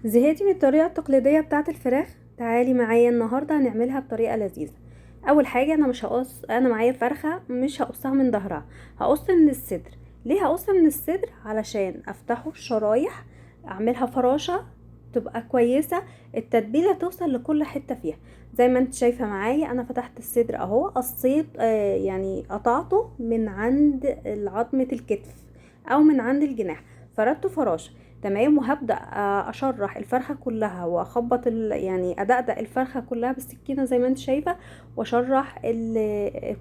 زهقتي من الطريقة التقليدية بتاعة الفراخ؟ تعالي معايا النهاردة هنعملها بطريقة لذيذة. اول حاجة انا مش هقص، انا معايا فرخة مش هقصها من ظهرها، هقص من الصدر. ليه هقص من الصدر؟ علشان افتحه شرايح، اعملها فراشة تبقى كويسة، التتبيلة توصل لكل حتة فيها. زي ما انت شايفة معايا انا فتحت الصدر اهو، قصيت يعني قطعته من عند عظمة الكتف او من عند الجناح، فردته فراشة. تمام. وهبدأ اشرح الفرخة كلها واخبط يعني ادقدق الفرخة كلها بالسكينة زي ما انت شايفة، واشرح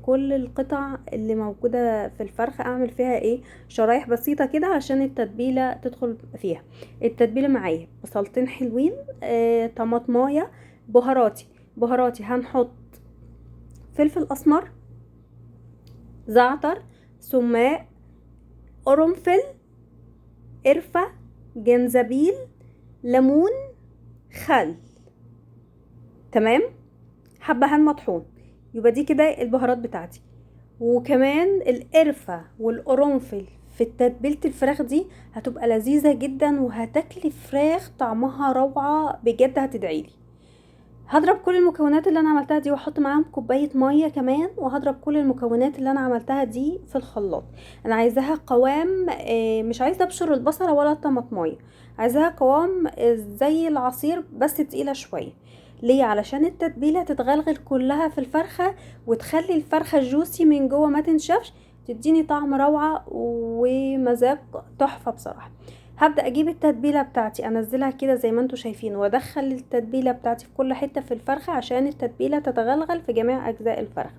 كل القطع اللي موجودة في الفرخة، اعمل فيها ايه، شرايح بسيطة كده عشان التتبيلة تدخل فيها. التتبيلة معايا بصلتين حلوين، طماطمايه، بهاراتي هنحط فلفل اسمر، زعتر، سماق، قرنفل، قرفة، جنزبيل، ليمون، خل. تمام. حبهان مطحون. يبقى دي كده البهارات بتاعتي. وكمان القرفة والقرنفل في تتبيلة الفراخ دي هتبقى لذيذة جدا، وهتاكلي فراخ طعمها روعة بجد، هتدعيلي. هضرب كل المكونات اللي انا عملتها دي واحط معاهم كوبايه ميه كمان، وهضرب كل المكونات اللي انا عملتها دي في الخلاط. انا عايزاها قوام، مش عايزه ابشر البصله ولا الطماطمايه، عايزاها قوام زي العصير بس تقيله شويه. ليه؟ علشان التتبيله تتغلغل كلها في الفرخه، وتخلي الفرخه جوسي من جوه ما تنشفش، تديني طعم روعه ومذاق تحفه بصراحه. هبدأ اجيب التتبيلة بتاعتي انزلها كده زي ما انتوا شايفين، وادخل التتبيلة بتاعتي في كل حتة في الفرخة عشان التتبيلة تتغلغل في جميع اجزاء الفرخة.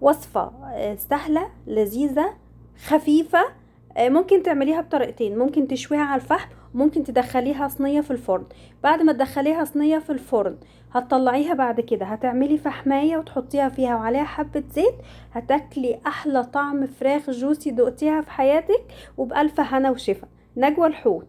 وصفة سهلة لذيذة خفيفة. ممكن تعمليها بطريقتين، ممكن تشويها على الفحم، ممكن تدخليها صينية في الفرن. بعد ما تدخليها صينية في الفرن هتطلعيها بعد كده، هتعملي فحماية وتحطيها فيها وعليها حبة زيت، هتاكلي احلى طعم فراخ جوسي دقتيها في حياتك، وبألف هنا وشفا. نجوى الحوت.